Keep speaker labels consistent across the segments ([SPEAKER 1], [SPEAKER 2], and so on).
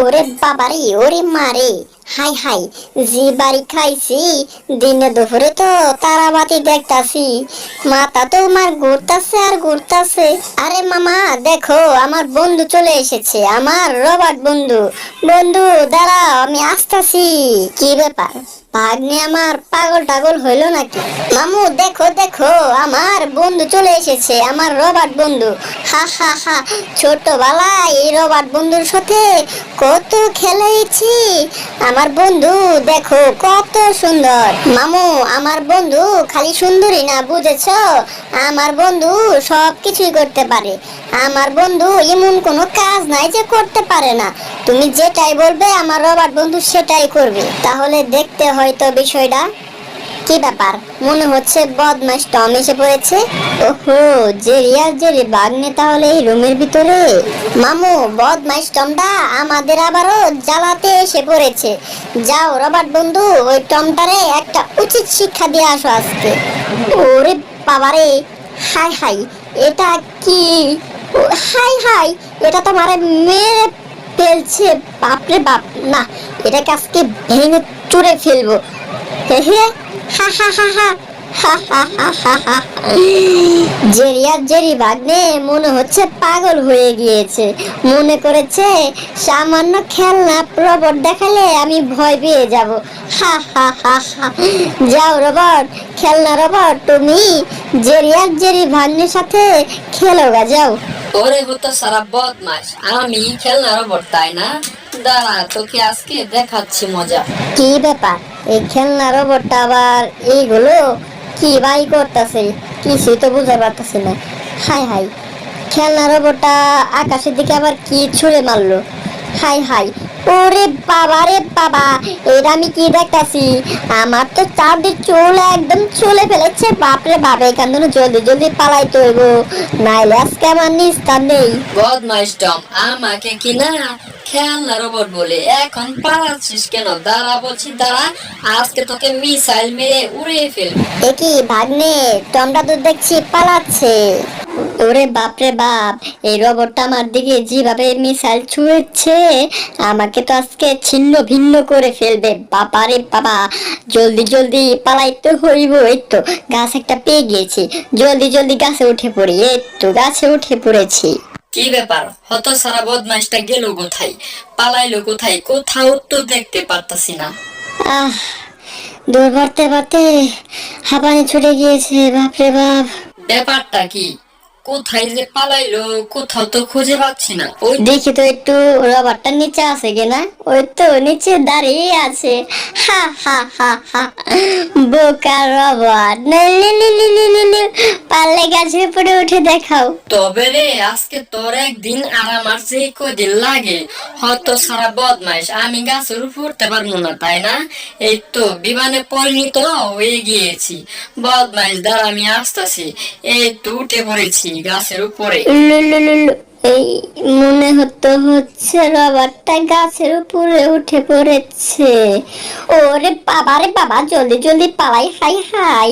[SPEAKER 1] ওরে বাবারে, ওরে মারে, হাই হাই, যে বাড়ি খাইছি দিনে দুপুরে তো তারাবাতি দেখতাছি, মাথা তো আমার ঘুরতাছে আর ঘুরতাছে। আরে মামা দেখো, আমার বন্ধু চলে এসেছে, আমার রবার্ট বন্ধু। বন্ধু দাঁড়াও, আমি আসতাছি। কি ব্যাপার, ভাগ্নে আমার পাগল টাগল হইলো নাকি? মামু দেখো দেখো, আমার বন্ধু চলে এসেছে, আমার রবার্ট বন্ধু। হা হা হা, ছোটবেলায় এই রবার্ট বন্ধুর সাথে কত খেলেছি। আমার বন্ধু দেখো কত সুন্দর। মামু আমার বন্ধু খালি সুন্দরই না, বুঝেছো? আমার বন্ধু সব কিছুই করতে পারে। আমার বন্ধু এমন কোনো কাজ নাই যে করতে পারে না। তুমি যেটাই বলবে আমার রবার্ট বন্ধু সেটাই করবে। তাহলে দেখতে হয়তো বিষয়টা। কি ব্যাপার, মনে হচ্ছে বদমাস টম এসে পড়েছে। ওহো, জেরি বাগনে তাহলে এই রুমের ভিতরে। মামু বদমাস টমটা আমাদের আবারও জ্বালাতে এসে পড়েছে। যাও রবার্ট বন্ধু, ওই টমটারে একটা উচিত শিক্ষা দিয়ে আসো আজকে। ওরে বাবারে, হাই হাই, এটা কি? হাই হাই, এটা তো মারে মেরে ফেলছে। বাপরে বাপ, না এটাকে আজকে ভেঙে চুরে ফেলবো। হে হা হা হা হা হা হা হা হা হা। জেরি ভাগ্নে মনে হচ্ছে পাগল হয়ে গিয়েছে। মনে করেছে সামান্য খেলনা রবট দেখালে আমি ভয় পেয়ে যাব। হা হা হা হা। যাও রবট, খেলনা রবট, তুমি জেরি ভাগ্নের সাথে খেলো গা, যাও।
[SPEAKER 2] ওরে হতো সারা বদমাস, আমি খেলনা রোবট তাই না? দাঁড়া, তোকে আজকে দেখাচ্ছি মজা।
[SPEAKER 1] কি ব্যাপার, এই খেলনা রোবটটা আবার এইগুলো কি বাই করতেছে? কিছুই তো বুঝতে পারতেছি না। হাই হাই, খেলনা রোবটটা আকাশের দিকে আবার কি ছুঁড়ে মারলো? হাই হাই, ওরে বাবা রে বাবা, এটা আমি কি দেখতাছি? আমার তো চারদিক চুল একদম চলে ফেলেছে। বাপরে বাপ, এখান থেকে জলদি জলদি পালাইতে হইব, নাইলে আজকে আমার নিস্তার নেই।
[SPEAKER 2] বদমাস টম, আমাকে কি না খেলনা রোবট বলে এখন পালাচ্ছিস কেন? দাঁড়া বলছি, দাঁড়া, আজকে তোকে মিসাইল মেরে উড়িয়ে ফেলবো।
[SPEAKER 1] একই ভাগ্নে, টমটা তো দেখছি পালাচ্ছে। ওরে বাপরে বাপ, এই রোবটটা আমার দিকে যেভাবে মিসাইল ছুঁড়েছে, আমাকে তো আজকে ছিন্ন ভিন্ন করে ফেলবে। বাবারে বাবা, জলদি জলদি পালাইতে হইব। এই তো গাছ একটা পেয়ে গিয়েছি, জলদি জলদি গাছে উঠে পড়ি। এই তো গাছে উঠে পড়েছি।
[SPEAKER 2] কি ব্যাপার, হতো সারা বদমাসটা গেল কোথায়? পালাইলো কোথায়? কোথাও তো দেখতে পারতাছি না।
[SPEAKER 1] আহ, দৌড় পারতে পারতে হাঁপানি ছুটে গিয়েছে। বাপরে বাপ,
[SPEAKER 2] ব্যাপারটা কি? কোথায় যে পালাইলো, কোথাও তো খুঁজে পাচ্ছি না। ওই
[SPEAKER 1] দেখি তো একটু রবারটা নিচে আছে কিনা। ওই তো নিচে দাঁড়িয়ে আছে। হা হা হা হা, বোকা রবার্ট, পারলে গাছের উপরে উঠে দেখাও।
[SPEAKER 2] তবে রে, আজকে তোর একদিন আর আমার যে কদিন লাগে। হয়তো সারা বদমাইশ, আমি গাছের উপর উঠতে পারবো না তাই না? এই তো বিমানে পরিণত হয়ে গিয়েছি। বদমাইশ দ্বারা আমি আসতেছি। এই তো উঠে পড়েছি গাছের উপরে।
[SPEAKER 1] লুলুলুলু, এই মনে হচ্ছে রবারটা গাছের উপরে উঠে পড়েছে। ওরে বাবা রে বাবা, জলদি জলদি পালাই। হাই হাই,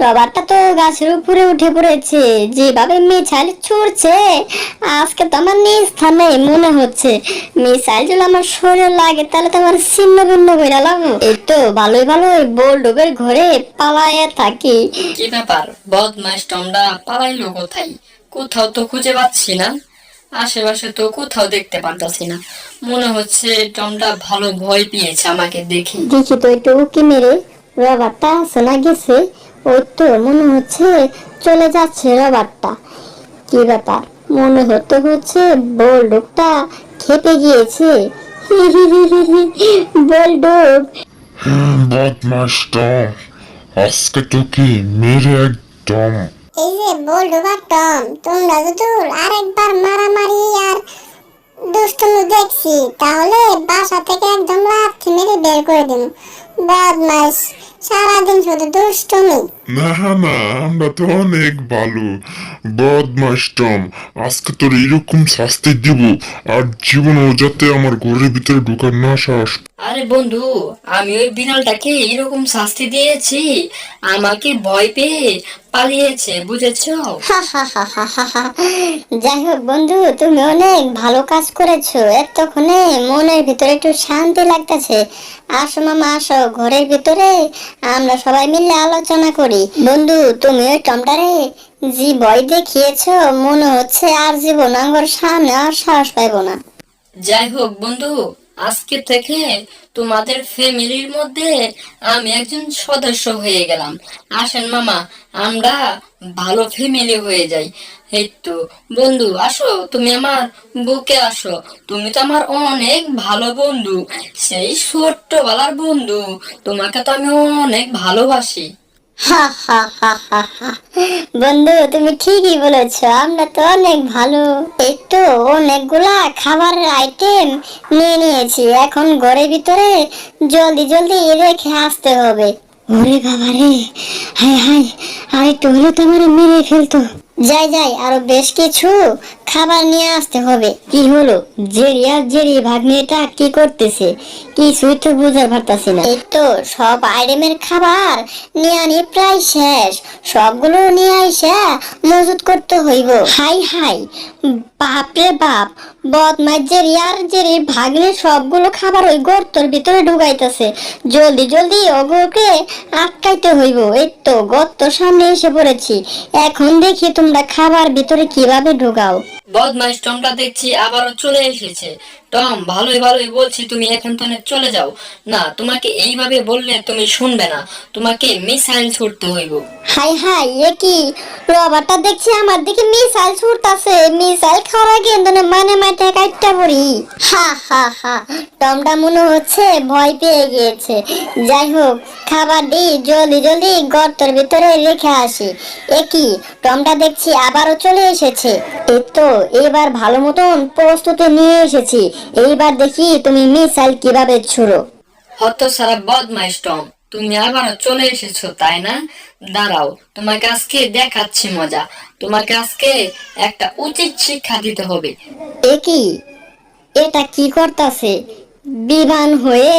[SPEAKER 1] রবারটা তো গাছের উপরে উঠে পড়েছে। যেভাবে মিসাইল ছুড়ছে, আজকে তো আমার নিস্থানে মনে হচ্ছে। মিসাইল যদি আমার শরীরে লাগে তাহলে তো আমার ছিন্ন ভিন্ন করে লাগবে। এই তো ভালোই ভালোই বোলডুবের ঘরে পালাইয়া থাকি।
[SPEAKER 2] কি ব্যাপার, বদমাইশ টমডা পালাইলো কোথায়? কোথাও তো খুঁজে পাচ্ছি না। আশেপাশে তো কোথাও দেখতে পারতাছি না। মনে হচ্ছে টমটা ভালো ভয় পেয়েছে আমাকে দেখে।
[SPEAKER 1] দেখি তো একটু উকি মেরে রবারটা আছে না গেছে। ওই তো মনে হচ্ছে চলে যাচ্ছে রবারটা। কি ব্যাপার, মনে হচ্ছে বোলডুবটা খেপে গিয়েছে। বোলডুব,
[SPEAKER 3] বদমাস টম, আজকে তোকে মেরে একদম।
[SPEAKER 4] এই যে বোল্ডুব আর টম, তোমরা যদি আরেকবার মারামারি আর দুষ্টুমি দেখছি তাহলে বাসা থেকে একদম লাথি মেরে বের করে দিন। বদমাস, সারাদিন শুধু দুষ্টুমি।
[SPEAKER 3] না না, আমরা তো অনেক ভালো। বদমাস টম, আজকে তোর এরকম শাস্তি দিব, আর জীবনও যাতে আমার ঘরের ভিতরে ঢোকার না সাহস।
[SPEAKER 2] আরে বন্ধু, আমি ওই বিড়ালটাকে এরকম শাস্তি দিয়েছি, আমাকে ভয় পেয়ে পালিয়েছে, বুঝেছো?
[SPEAKER 1] হা হা হা হা হা হা। যাই হোক বন্ধু, তুমি অনেক ভালো কাজ করেছো। এতক্ষণে মনের ভিতরে একটু শান্তি লাগতেছে। আসো মামা, আসো ঘরের ভিতরে, আমরা সবাই মিলে আলোচনা করি। বন্ধু, তুমি ওই টমটারে যে ভয় দেখিয়েছো, মনে হচ্ছে আর জীবন আঙ্গর সামনে আর সাহস পাইবো না।
[SPEAKER 2] যাই হোক বন্ধু, আজকে থেকে তোমাদের ফ্যামিলির মধ্যে আমি একজন সদস্য হয়ে গেলাম। আসেন মামা, আমরা ভালো ফ্যামিলি হয়ে যাই। এই তো বন্ধু, আসো তুমি আমার বুকে আসো। তুমি তো আমার অনেক ভালো বন্ধু, সেই ছোট্টবেলার বন্ধু। তোমাকে তো আমি অনেক ভালোবাসি।
[SPEAKER 1] হা হা হা হা হা। বন্ধু, তুমি ঠিকই বলেছো, আমরা তো অনেক ভালো। এই তো অনেকগুলা খাবারের আইটেম নিয়ে নিয়েছি, এখন ঘরের ভিতরে জলদি জলদি রেখে আসতে হবে। ওরে বাবা রে, হায় হায়, আর একটু হলে তো আমার মেরে ফেলতো। যাই যাই, আরো বেশ কিছু খাবার নিয়ে আসতে হবে। কি হলো, জেরি আর জেরি ভাগ্নেটা কি করতেছে? কিছুই তো বুঝতে পারতাছি না। এই তো সব আইটেমের খাবার নিয়ে আনি প্রায় শেষ, সবগুলো নিয়ে আইসা মজুত করতে হইব। হাই হাই, বাপ রে বাপ, বদমাইশ জেরি আর জেরির ভাগ্নে সবগুলো খাবার ওই গর্তর ভিতরে ঢুকাইতেছে। জলদি জলদি ওগুলোকে আটকাইতে হইব। এই তো গর্তর সামনে এসে পড়েছি, এখন দেখি তোমরা খাবার ভিতরে কিভাবে ঢুকাও।
[SPEAKER 2] বদমাইশ টমটা দেখছি আবারও চলে এসেছে। টম, ভালোই ভালোই বলছি, তুমি এখান থেকে চলে যাও। না, তোমাকে এইভাবে বললে তুমি শুনবে না, তোমাকে মিসাইল ছুটতে হইব।
[SPEAKER 1] হাই হাই, এ কি, রবারটা দেখছি আমার দিকে মিসাইল ছুটতাছে। মিসাইল খাওয়ার আগে মানে মাঠে কাটটা পড়ি। হা হা হা, টমটা মনে হচ্ছে ভয় পেয়ে গিয়েছে। যাই হোক, খাবার দিই, জলদি জলদি গর্তের ভিতরে রেখে আসি। এ কি, টমটা দেখছি আবারও চলে এসেছে। এই তো এবার ভালো মতন প্রস্তুতি নিয়ে এসেছি। এইবার দেখি তুমি মিসাইল কিভাবে ছুড়ো।
[SPEAKER 2] হত সারা বদমাইশ টম, তুমি আবারও চলে এসেছো তাই না? দাঁড়াও, তোমাকে আজকে দেখাচ্ছি মজা। তোমাকে আজকে একটা উচিত শিক্ষা দিতে হবে।
[SPEAKER 1] এ কি, এটা কি করতাছে? বিমান হয়ে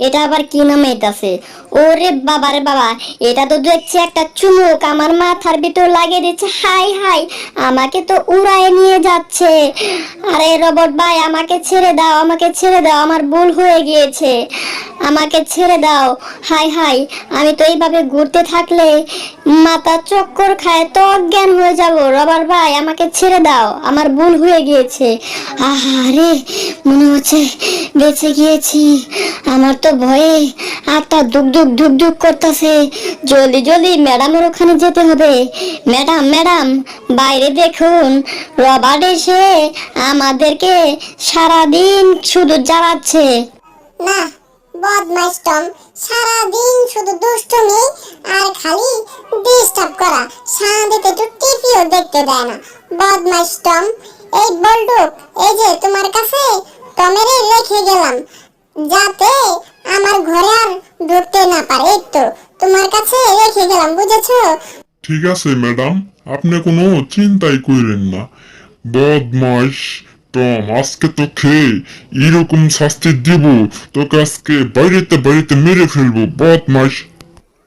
[SPEAKER 1] এটা আবার কি নামাইতাছে? ওরে বাবা রে বাবা, এটা তো দেখছি একটা চুমুক আমার মাথার ভিতর লাগিয়ে দিচ্ছে। হাই হাই, আমাকে তো উড়ায় নিয়ে যাচ্ছে। আরে রবট ভাই, আমাকে ছেড়ে দাও, আমাকে ছেড়ে দাও, আমার ভুল হয়ে গিয়েছে, আমাকে ছেড়ে দাও। হাই হাই, আমি তো এইভাবে ঘুরতে থাকলে মাথা চক্কর খায় তো অজ্ঞান হয়ে যাব। রবার ভাই, আমাকে ছেড়ে দাও, আমার ভুল হয়ে গিয়েছে। আরে মনে হচ্ছে বেঁচে গিয়েছি। আমার তো ভয়ে একটা দুক দুক ধুক ধুক করতেছে। জলদি জলদি ম্যাডামের ওখানে যেতে হবে। ম্যাডাম ম্যাডাম, বাইরে দেখুন, রবার্ট এসে আমাদেরকে সারাদিন শুধু জ্বালাচ্ছে।
[SPEAKER 4] না, বদমাইশ টম সারাদিন শুধু দুষ্টুমি আর খালি ডিস্টার্ব করা, শান্তিতে একটু টিভিও দেখতে দেয় না। বদমাইশ টম, এই বল্টুক, এই যে তোমার কাছে টমের রেখে গেলাম, যাতে আমার ঘরে আর ঢুকতে না পারে। এই তো তোমার কাছে রেখে গেলাম, বুঝেছো?
[SPEAKER 3] ঠিক আছে ম্যাডাম, আপনি কোনো চিন্তাই করেন না। বদমাস টম, আজকে তো খেয়ে এরকম শাস্তি দিব, তোকে আজকে বাইরেতে বাইরেতে মেরে ফেলবো বদমাস।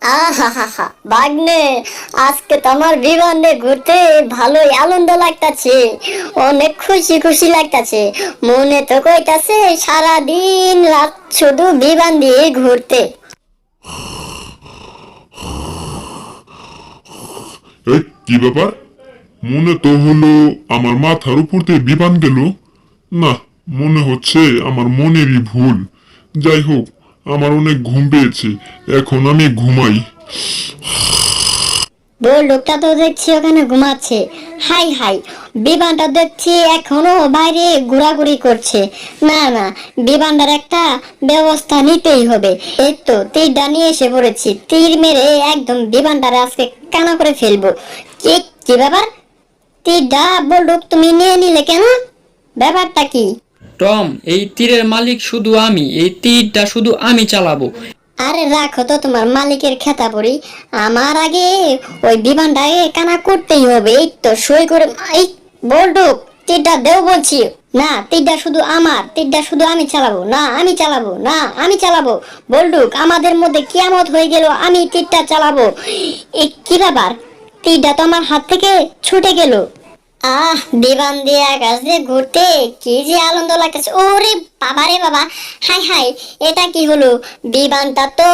[SPEAKER 1] আহা, ভাগ্নে, আজকে তো আমার বিমানে ঘুরতে ভালোই আনন্দ লাগতাছে, অনেক খুশি খুশি লাগতাছে। মনে তো কইতাছে সারাদিন রাত শুধু বিমান দিয়ে ঘুরতে।
[SPEAKER 3] এই কি ব্যাপার, মনে তো হলো আমার মাথার উপর দিয়ে বিমান গেল। না, মনে হচ্ছে আমার মনেরই ভুল। যাই হোক, আমার অনেক ঘুম পেয়েছে, এখন আমি ঘুমাই।
[SPEAKER 1] বউ লোকটা তো দেখছি ওখানে ঘুমাচ্ছে। হাই হাই, বিমানটা দেখছি এখনো বাইরে ঘোরাঘুরি করছে। না না, বিমানটার একটা ব্যবস্থা নিতেই হবে। এই তো তীরটা নিয়ে এসে পড়েছি, তীর মেরে একদম বিমানটারে আজকে কানা করে ফেলবো। কি কি ব্যাপার, তীরটা বলুক তুমি নিয়ে নিলে কেন? ব্যাপারটা কি?
[SPEAKER 5] টম, এই তীরের মালিক শুধু আমি, এই তীরটা শুধু আমি চালাবো।
[SPEAKER 1] আরে রাখো তো তোমার মালিকের খেতাবরি, আমার আগে ওই বিমানটাকে কানা করতেই হবে। এই তো সই করে এই বলটুক, তীরটা দেও বলছি। না, তীরটা শুধু আমার, তীরটা শুধু আমি চালাবো। না আমি চালাবো, না আমি চালাবো। বলটুক, আমাদের মধ্যে কিয়ামত হয়ে গেল, আমি তীরটা চালাবো। এই কি ব্যাপার, তীরটা তো আমার হাত থেকে ছুটে গেল। বিমান দিয়ে আকাশ দিয়ে ঘুরতে কি যে আনন্দ লাগতেছে। ওরে বাবা রে বাবা, হাই হাই, এটা কি হলো? বিমানটা তো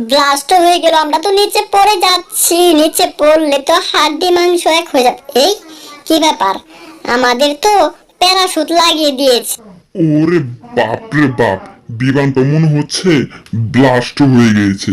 [SPEAKER 1] ব্লাস্ট হয়ে গেল, আমরা তো নিচে পড়ে যাচ্ছি। নিচে পড়লে তো হাড্ডি মাংস এক হয়ে যাবে। এই কি ব্যাপার, আমাদের তো প্যারাশুট লাগিয়ে দিয়েছে।
[SPEAKER 3] ওরে বাপ রে বাপ, বিমান তো মনে হচ্ছে ব্লাস্ট হয়ে গিয়েছে।